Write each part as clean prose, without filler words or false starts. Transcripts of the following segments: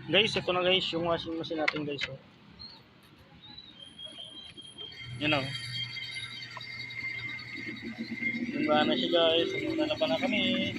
Guys, ito na guys yung washing machine natin guys. Oh. Yan o. Ganda na siya guys. Ganda pa na kami.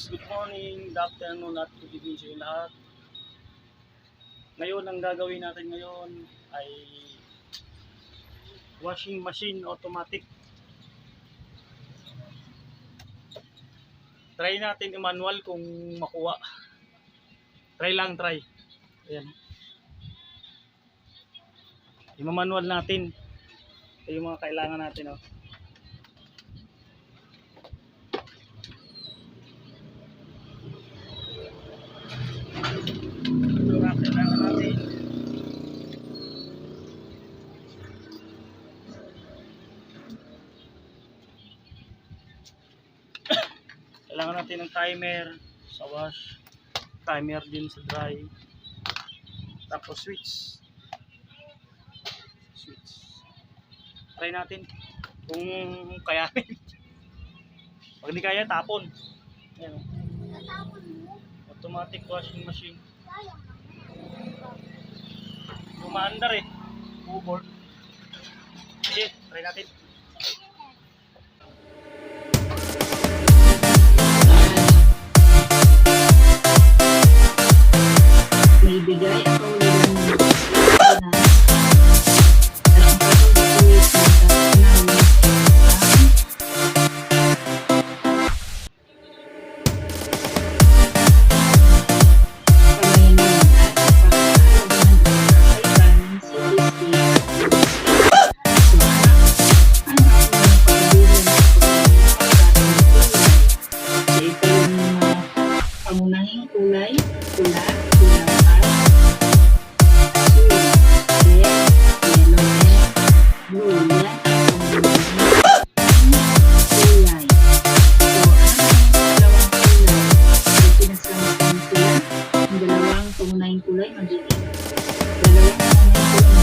Good morning, good afternoon at good evening sa lahat. Ngayon ang gagawin natin ngayon ay washing machine automatic. Try natin i-manual kung makuha. Try lang, try. Ayan. I-manual natin. Ito yung mga kailangan natin. Oh. Kailangan natin ng timer sa wash, timer din sa dry, tapos switch. Try natin kung kayanin. Pag di kaya, tapon. Ayan. Automatic washing machine. Umaandar eh. Uboard. Sige, try natin. May bigay ako pangunahing kulay, pula, dilaw at yellow and blue. Yan ang kulay. So, ano yung dalawang kulay? So, pinasama-sama sila. Ang dalawang pangunahing kulay magiging dalawang pangunahing kulay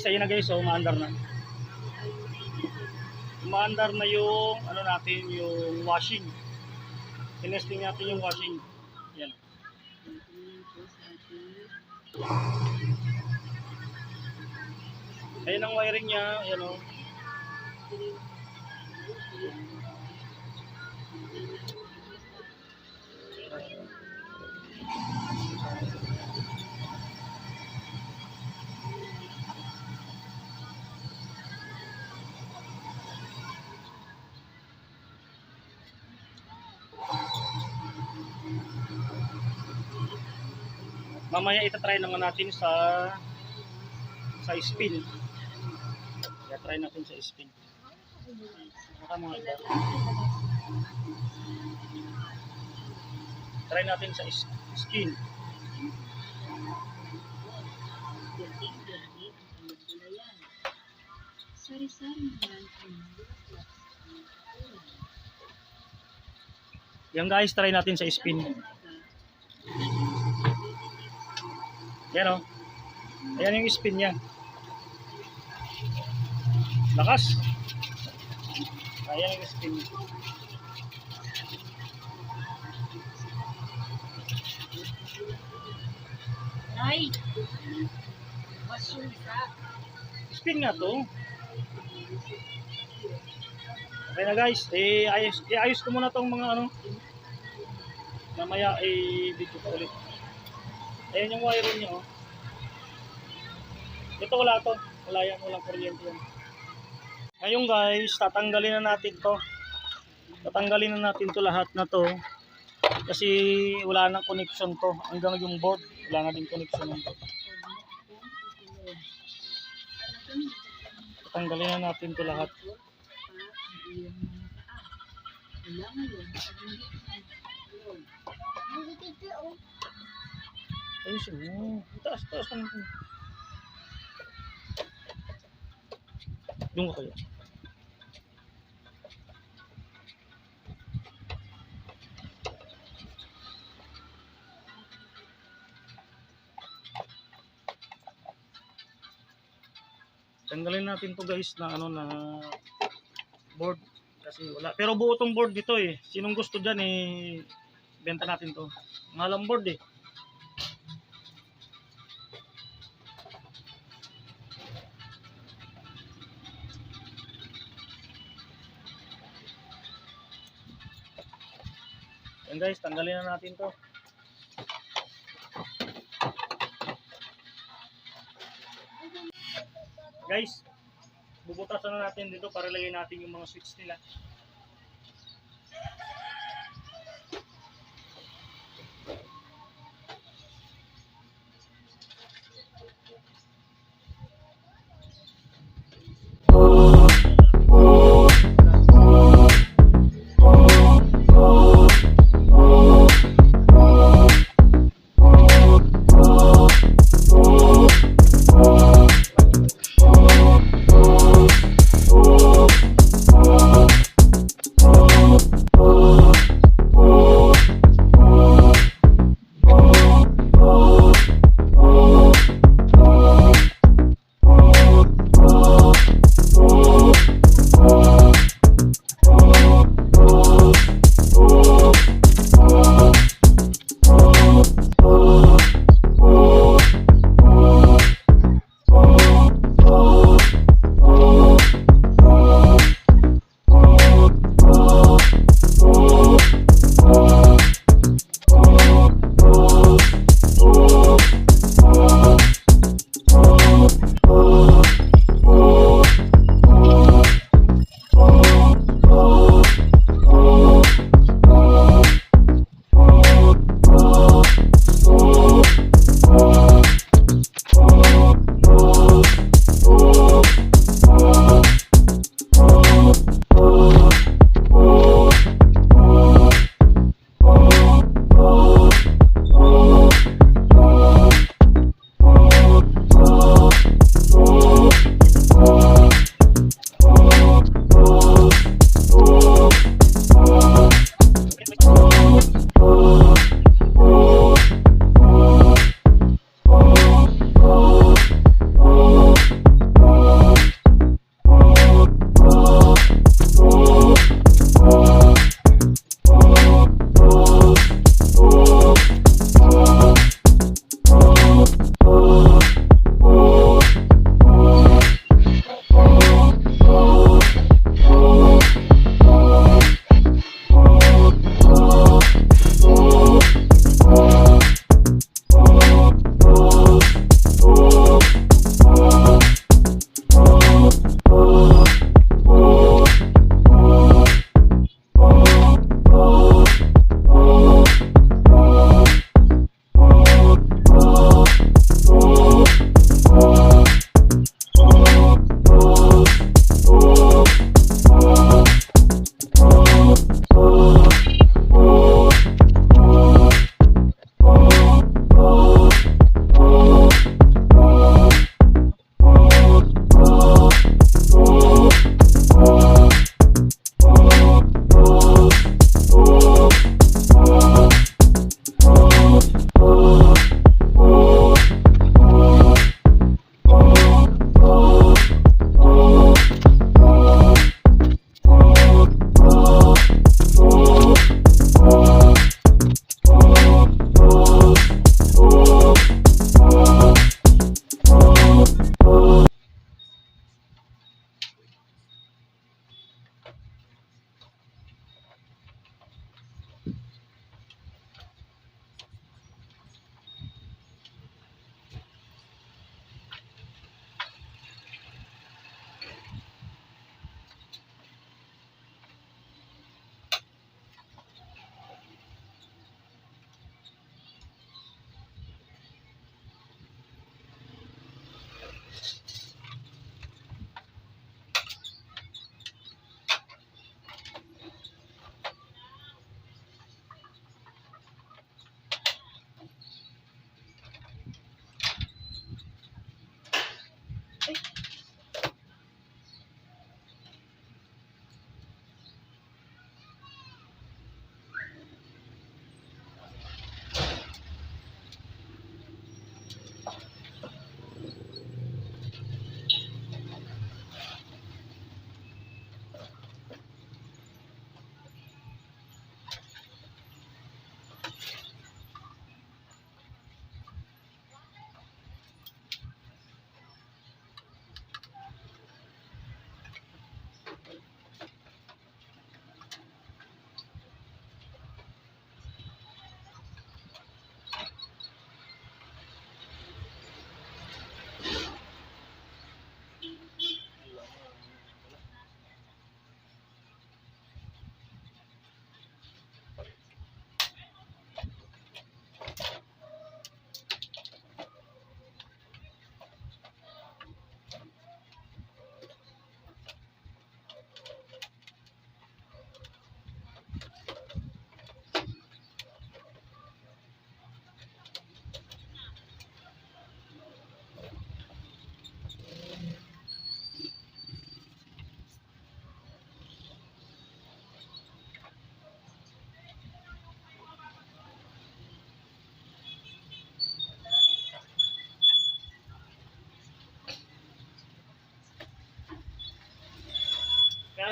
ayun na guys, so umaandar na. Umaandar na yung ano natin, yung washing. Tinesting natin yung washing. Yan. Ayan ang wiring niya, ayan o. Mamaya itatry naman natin sa spin. Kaya try natin sa spin. Try natin sa spin. Yan guys, try natin sa spin. Yan o. Ayan yung spin niya. Lakas. Ayan yung spin. Ay! Spin nga to. Okay na guys. Ayos ko muna tong mga ano. Mamaya video ko ulit. Ayan yung wire niya oh. Ito wala to. Wala yan. Walang kuryente yan. Ngayon guys, tatanggalin na natin to. Tatanggalin na natin to lahat na to. Kasi wala nang connection to. Hanggang yung board, wala na din connection ng board. Tatanggalin na natin to lahat. Ayusin mo. Taas ka natin. Doon ka kayo. Tanggalin natin to guys na ano na board kasi wala. Pero buo tong board dito eh. Sinong gusto diyan benta natin to. Mahalang board eh. Yan guys, tanggalin na natin to. Guys, bubutasan na natin dito para lagay natin yung mga switch nila.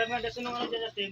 Merda, sino nga dyan, Justin?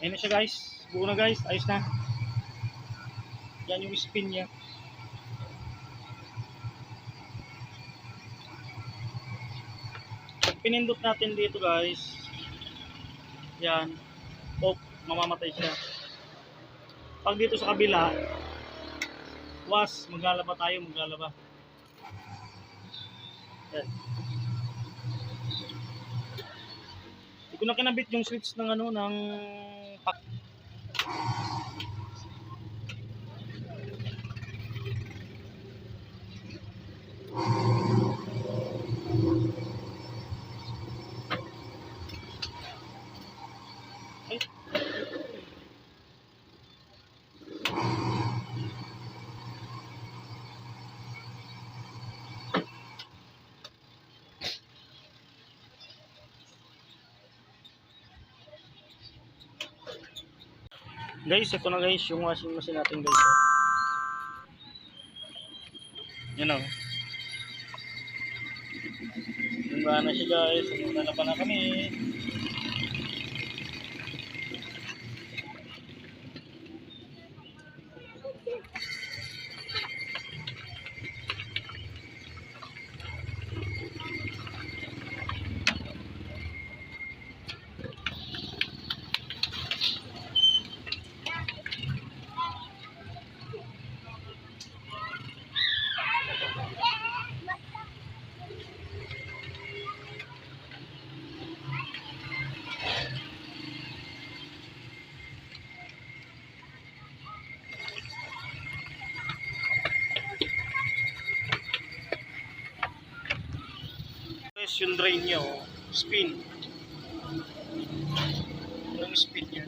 Ayun na siya guys. Buo na guys. Ayos na. Yan yung spin niya. Pag pinindot natin dito guys. Yan. Off. Mamamatay siya. Pag dito sa kabila. Was. Maglalaba tayo. Maglalaba. Yan. Hindi ko na kinabit yung switch ng ano ng pack. Ay. Guys, ito na guys yung washing machine natin guys. Yan o. Ganda na siya guys. Nalaba na kami. Yung drain nyo, spin. Yung spin niya.